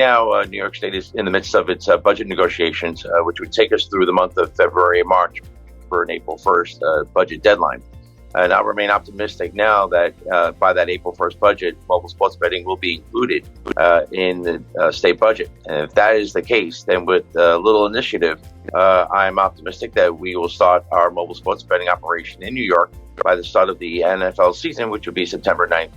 now, New York State is in the midst of its budget negotiations, which would take us through the month of February and March for an April 1st budget deadline. And I remain optimistic now that by that April 1st budget, mobile sports betting will be included in the state budget. And if that is the case, then with a little initiative, I'm optimistic that we will start our mobile sports betting operation in New York by the start of the NFL season, which will be September 9th,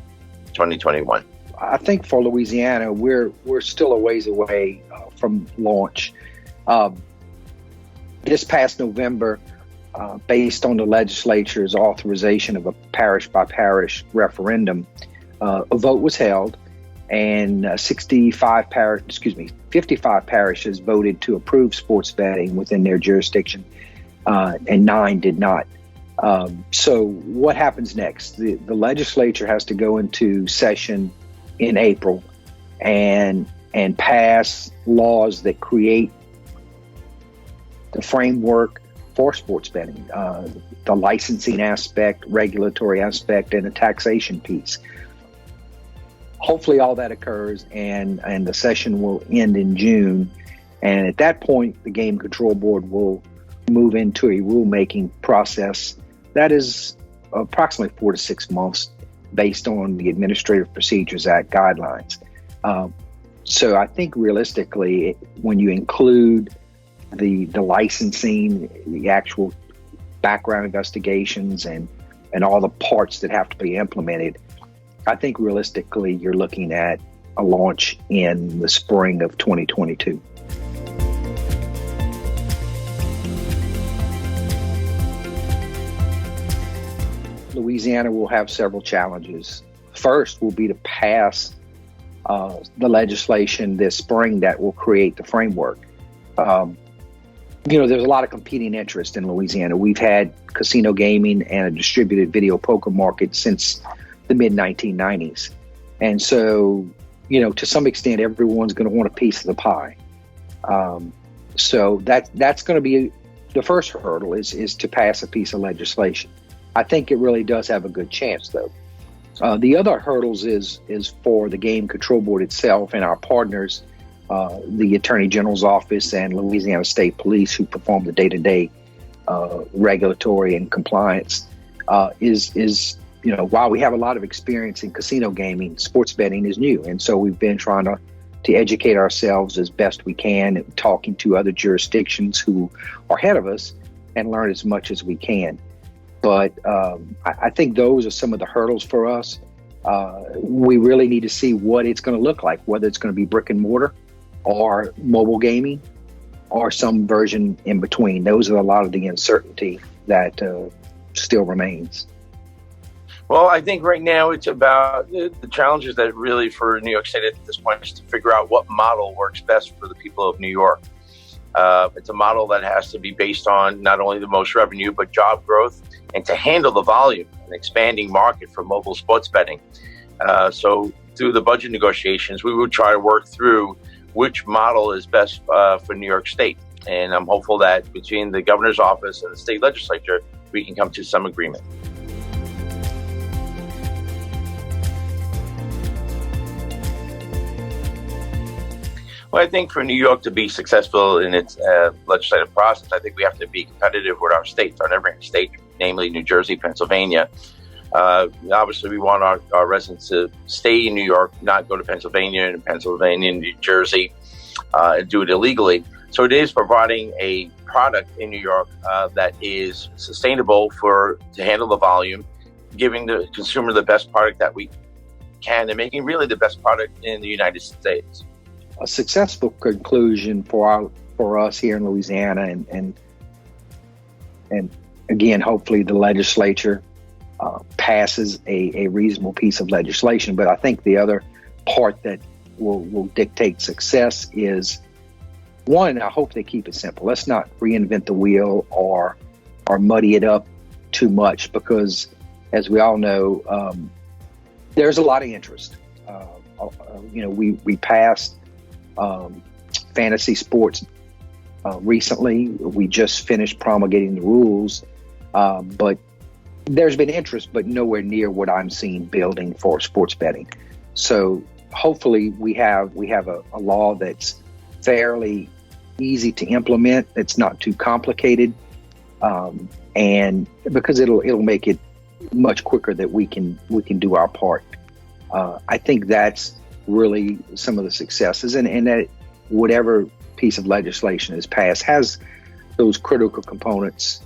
2021. I think for Louisiana, we're still a ways away from launch. This past November, based on the legislature's authorization of a parish-by-parish referendum, a vote was held, and 55 parishes voted to approve sports betting within their jurisdiction, and 9 did not. So what happens next? The legislature has to go into session in April and pass laws that create the framework for sports betting, the licensing aspect, regulatory aspect, and the taxation piece. Hopefully all that occurs and the session will end in June. And at that point, the Game Control Board will move into a rulemaking process that is approximately 4 to 6 months based on the Administrative Procedures Act guidelines. So I think realistically, when you include the licensing, the actual background investigations, and all the parts that have to be implemented, I think realistically you're looking at a launch in the spring of 2022. Louisiana will have several challenges. First will be to pass the legislation this spring that will create the framework. There's a lot of competing interest in Louisiana. We've had casino gaming and a distributed video poker market since the mid-1990s. And so, to some extent, everyone's going to want a piece of the pie. So that's going to be the first hurdle is to pass a piece of legislation. I think it really does have a good chance, though. The other hurdles is for the Game Control Board itself and our partners, the Attorney General's Office and Louisiana State Police, who perform the day-to-day regulatory and compliance. While we have a lot of experience in casino gaming, sports betting is new, and so we've been trying to educate ourselves as best we can, and talking to other jurisdictions who are ahead of us, and learn as much as we can. But I think those are some of the hurdles for us. We really need to see what it's going to look like, whether it's going to be brick and mortar or mobile gaming or some version in between. Those are a lot of the uncertainty that still remains. Well, I think right now it's about the challenges that really for New York State at this point is to figure out what model works best for the people of New York. It's a model that has to be based on not only the most revenue, but job growth, and to handle the volume and expanding market for mobile sports betting. So through the budget negotiations, we would try to work through which model is best for New York State. And I'm hopeful that between the governor's office and the state legislature, we can come to some agreement. Well, I think for New York to be successful in its legislative process, I think we have to be competitive with our states, our neighboring states, namely New Jersey, Pennsylvania. Obviously, we want our residents to stay in New York, not go to Pennsylvania and New Jersey, and do it illegally. So it is providing a product in New York that is sustainable to handle the volume, giving the consumer the best product that we can, and making really the best product in the United States. A successful conclusion for us here in Louisiana, and again, hopefully the legislature passes a reasonable piece of legislation. But I think the other part that will dictate success is, one, I hope they keep it simple. Let's not reinvent the wheel or muddy it up too much, because as we all know, there's a lot of interest. We passed fantasy sports recently. We just finished promulgating the rules, but there's been interest, but nowhere near what I'm seeing building for sports betting. So hopefully we have a law that's fairly easy to implement. It's not too complicated, and because it'll make it much quicker that we can do our part. I think that's really some of the successes, and that whatever piece of legislation is passed has those critical components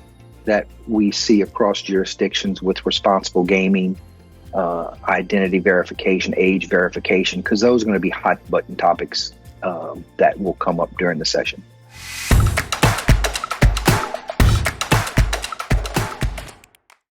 that we see across jurisdictions with responsible gaming, identity verification, age verification, because those are going to be hot button topics that will come up during the session.